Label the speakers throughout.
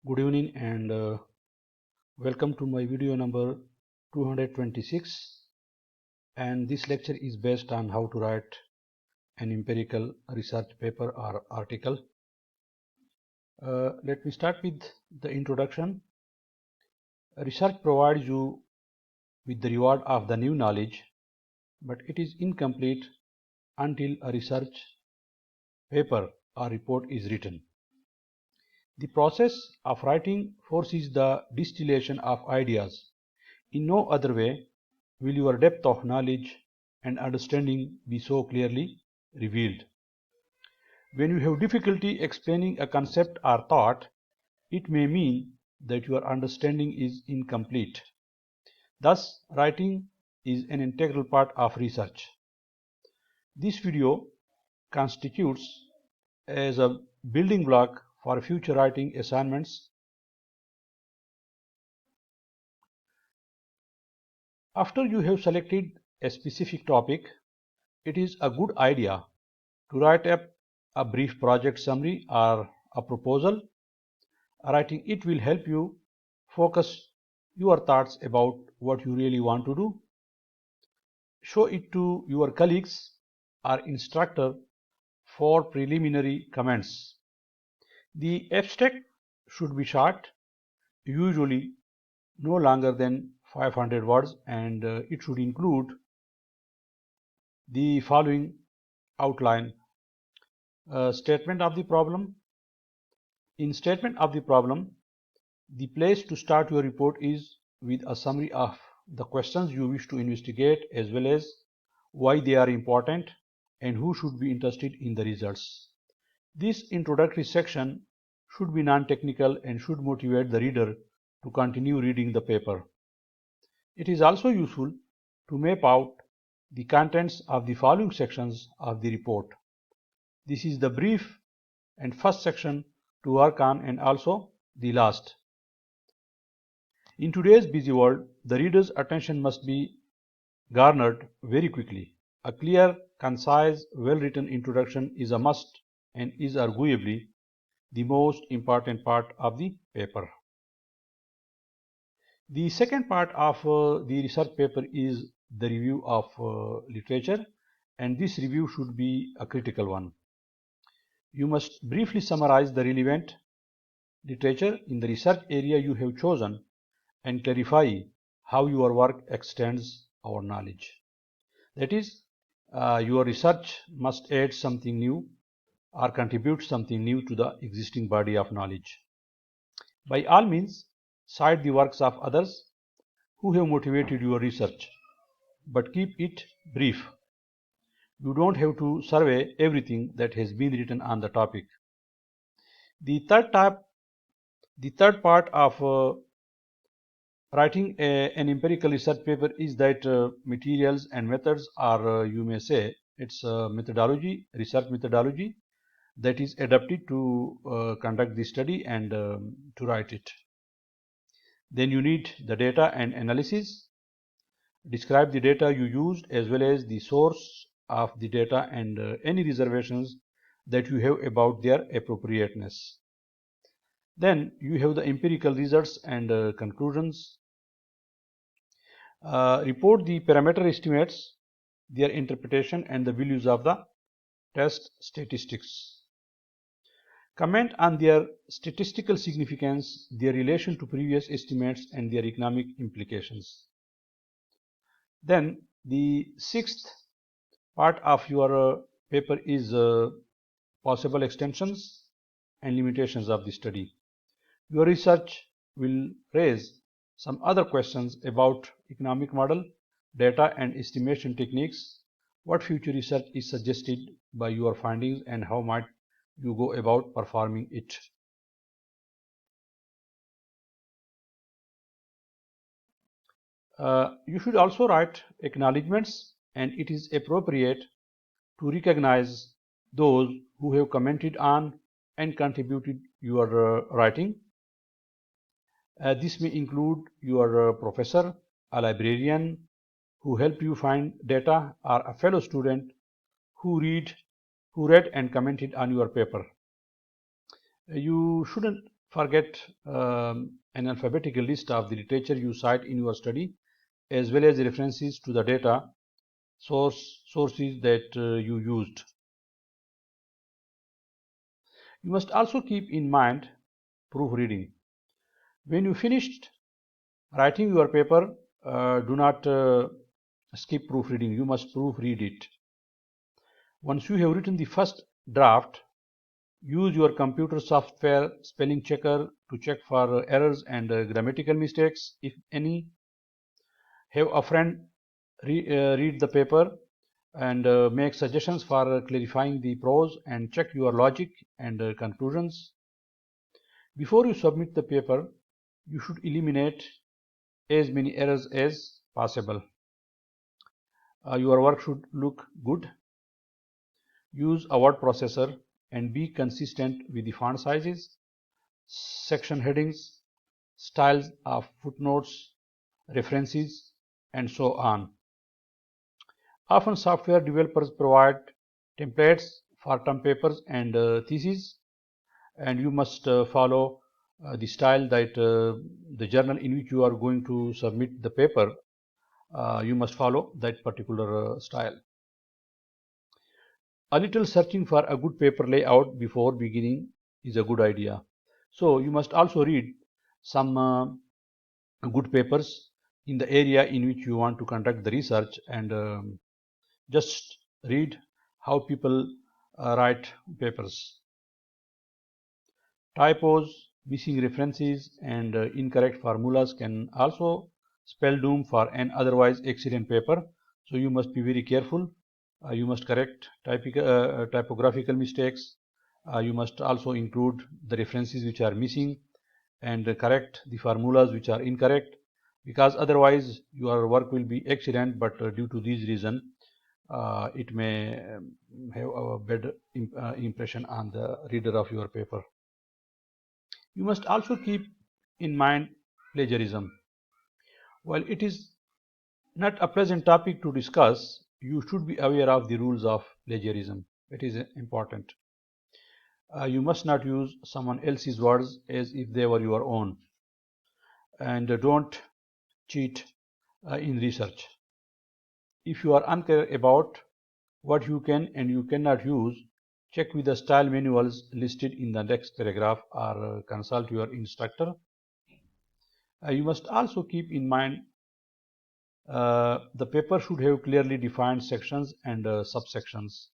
Speaker 1: Good evening and welcome to my video number 226, and this lecture is based on how to write an empirical research paper or article. Let me start with the introduction. Research provides you with the reward of the new knowledge, but it is incomplete until a research paper or report is written. The process of writing forces the distillation of ideas. In no other way will your depth of knowledge and understanding be so clearly revealed. When you have difficulty explaining a concept or thought, it may mean that your understanding is incomplete. Thus, writing is an integral part of research. This video constitutes as a building block for future writing assignments. After you have selected a specific topic, it is a good idea to write up a brief project summary or a proposal. Writing it will help you focus your thoughts about what you really want to do. Show it to your colleagues or instructor for preliminary comments. The abstract should be short, usually no longer than 500 words, and it should include the following outline. Statement of the problem. In statement of the problem, the place to start your report is with a summary of the questions you wish to investigate, as well as why they are important and who should be interested in the results. This introductory section should be non-technical and should motivate the reader to continue reading the paper. It is also useful to map out the contents of the following sections of the report. This is the brief and first section to work on, and also the last. In today's busy world, the reader's attention must be garnered very quickly. A clear, concise, well-written introduction is a must and is arguably the most important part of the paper. The second part of the research paper is the review of literature, and this review should be a critical one. You must briefly summarize the relevant literature in the research area you have chosen and clarify how your work extends our knowledge. That is, your research must add something new or contribute something new to the existing body of knowledge. By all means, cite the works of others who have motivated your research, but keep it brief. You don't have to survey everything that has been written on the topic. The third part of writing an empirical research paper is that materials and methods are, you may say, it's a methodology, research methodology that is adapted to conduct the study and to write it. Then you need the data and analysis. Describe the data you used as well as the source of the data and any reservations that you have about their appropriateness. Then you have the empirical results and conclusions. Report the parameter estimates, their interpretation and the values of the test statistics. Comment on their statistical significance, their relation to previous estimates and their economic implications. Then the sixth part of your paper is possible extensions and limitations of the study. Your research will raise some other questions about economic model, data and estimation techniques, what future research is suggested by your findings, and how might you go about performing it. You should also write acknowledgements, and it is appropriate to recognize those who have commented on and contributed your writing. This may include your professor, a librarian who helped you find data, or a fellow student who read and commented on your paper. You shouldn't Forget an alphabetical list of the literature you cite in your study, as well as references to the data sources that you used. You must also keep in mind proofreading. When you finished writing your paper, do not skip proofreading. You must proofread it. Once you have written the first draft, use your computer software spelling checker to check for errors and grammatical mistakes, if any. Have a friend read the paper and make suggestions for clarifying the prose, and check your logic and conclusions. Before you submit the paper, you should eliminate as many errors as possible. Your work should look good. Use a word processor and be consistent with the font sizes, section headings, styles of footnotes, references, and so on. Often software developers provide templates for term papers and theses, and you must follow the style that the journal in which you are going to submit the paper, you must follow that particular style. A little searching for a good paper layout before beginning is a good idea. So you must also read some good papers in the area in which you want to conduct the research, and just read how people write papers. Typos, missing references, and incorrect formulas can also spell doom for an otherwise excellent paper. So you must be very careful. You must correct typographical mistakes. You must also include the references which are missing, and correct the formulas which are incorrect, because otherwise your work will be excellent, but due to this reason it may have a bad impression on the reader of your paper. You must also keep in mind plagiarism. While it is not a pleasant topic to discuss, you should be aware of the rules of plagiarism. It is important. You must not use someone else's words as if they were your own, and don't cheat in research. If you are unclear about what you can and you cannot use, check with the style manuals listed in the next paragraph, or consult your instructor. You must also keep in mind the paper should have clearly defined sections and subsections.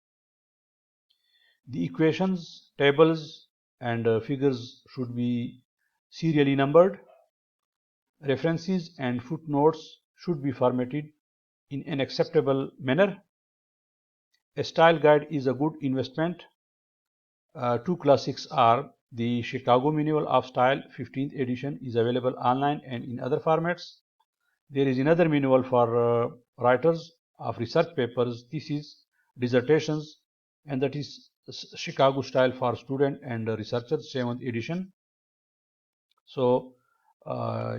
Speaker 1: The equations, tables, and figures should be serially numbered. References and footnotes should be formatted in an acceptable manner. A style guide is a good investment. Two classics are the Chicago Manual of Style, 15th edition, is available online and in other formats. There is another manual for writers of research papers, theses, dissertations, and that is Chicago Style for Student and Researchers, 7th edition. So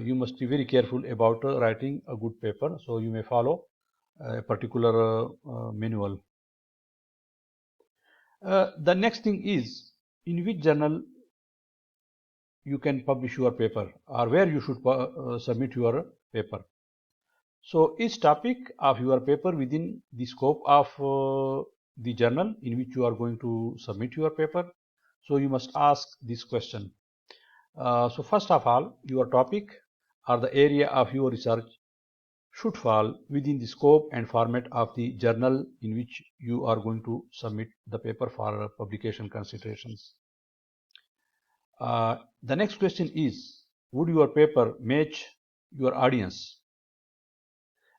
Speaker 1: you must be very careful about writing a good paper. So you may follow a particular manual. The next thing is, in which journal you can publish your paper, or where you should submit your paper. So each topic of your paper within the scope of the journal in which you are going to submit your paper. So you must ask this question. So first of all, your topic or the area of your research should fall within the scope and format of the journal in which you are going to submit the paper for publication considerations. The next question is, would your paper match your audience?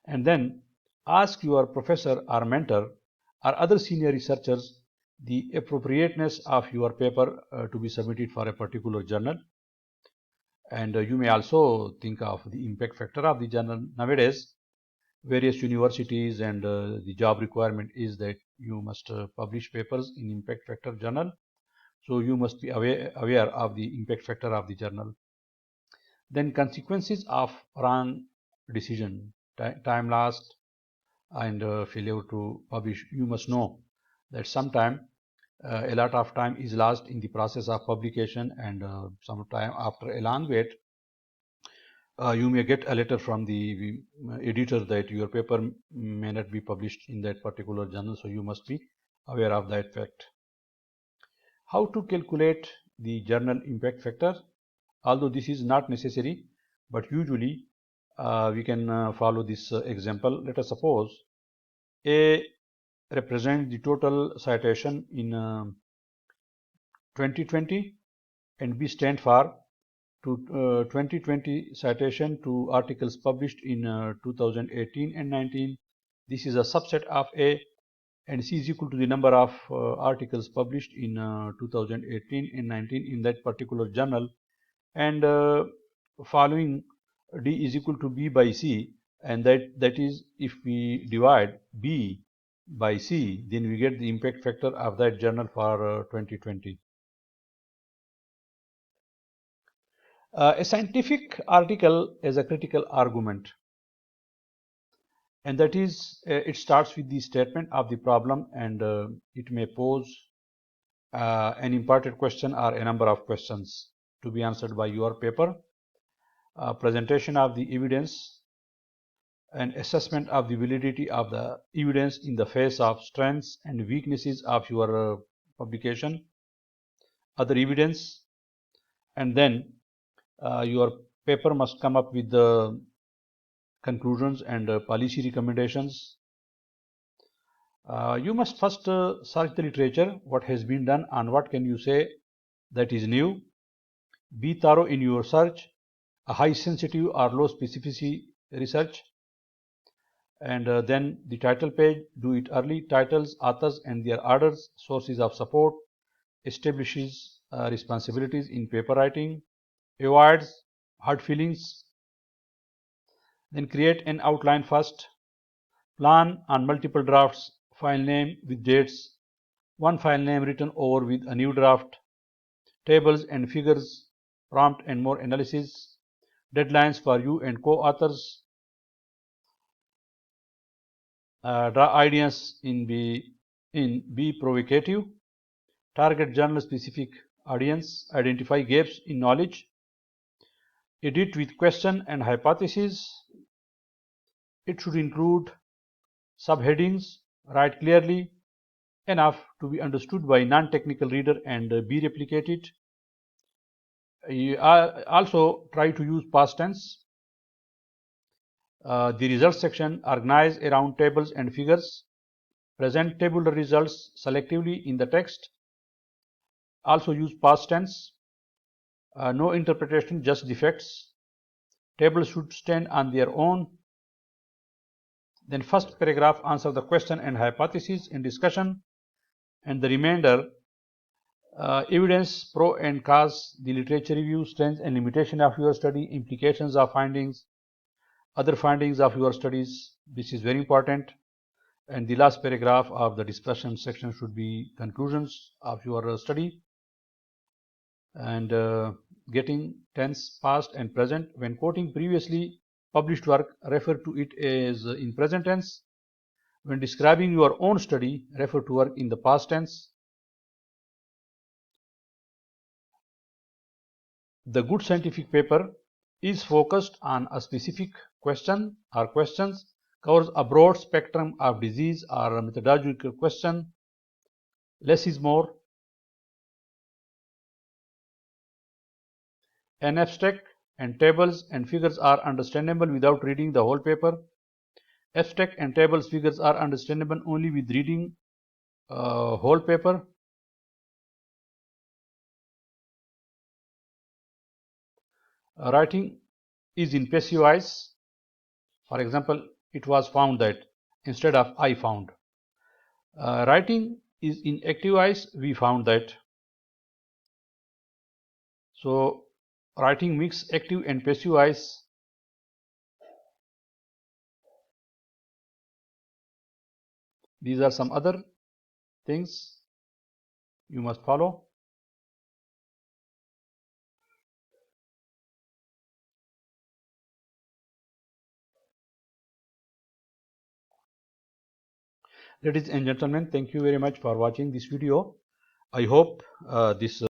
Speaker 1: And then ask your professor or mentor or other senior researchers the appropriateness of your paper to be submitted for a particular journal. And you may also think of the impact factor of the journal. Nowadays, various universities and the job requirement is that you must publish papers in impact factor journal. So you must be aware of the impact factor of the journal. Then consequences of wrong decision, time lost, and failure to publish. You must know that sometime a lot of time is lost in the process of publication, and sometime after a long wait, you may get a letter from the editor that your paper may not be published in that particular journal, so you must be aware of that fact. How to calculate the journal impact factor? Although this is not necessary, but usually we can follow this example. Let us suppose A represents the total citation in 2020 and B stand for 2020 citation to articles published in 2018 and 19. This is a subset of A, and C is equal to the number of articles published in 2018 and 19 in that particular journal, and following D is equal to B by C, and that is, if we divide B by C, then we get the impact factor of that journal for 2020. A scientific article is a critical argument, and that is, it starts with the statement of the problem, and it may pose an important question or a number of questions to be answered by your paper. Presentation of the evidence and assessment of the validity of the evidence in the face of strengths and weaknesses of your publication, other evidence, and then your paper must come up with the conclusions and policy recommendations. You must first search the literature, what has been done and what can you say that is new. Be thorough in your search, a high sensitive or low specificity research. And then the title page, do it early. Titles, authors and their orders, sources of support, establishes responsibilities in paper writing, avoids hard feelings. Then create an outline first, plan on multiple drafts, file name with dates, one file name written over with a new draft, tables and figures, prompt and more analysis, deadlines for you and co-authors, draw ideas in be provocative, target journal specific audience, identify gaps in knowledge, edit with question and hypothesis. It should include subheadings, write clearly enough to be understood by non-technical reader and be replicated. Also try to use past tense. The results section organize around tables and figures. Present tabular results selectively in the text. Also use past tense. No interpretation, just the facts. Tables should stand on their own. Then first paragraph answer the question and hypothesis in discussion, and the remainder evidence, pro and cons, the literature review, strengths and limitation of your study, implications of findings, other findings of your studies. This is very important. And the last paragraph of the discussion section should be conclusions of your study, and getting tense, past and present. When quoting previously published work, refer to it as in present tense. When describing your own study, refer to work in the past tense. The good scientific paper is focused on a specific question or questions, covers a broad spectrum of disease or a methodological question. Less is more. An abstract and tables and figures are understandable without reading the whole paper. Abstract and tables figures are understandable only with reading whole paper. Writing is in passive voice. For example, it was found that instead of I found. Writing is in active voice. We found that. So writing mix active and passive voice. These are some other things you must follow. Ladies and gentlemen, thank you very much for watching this video. I hope this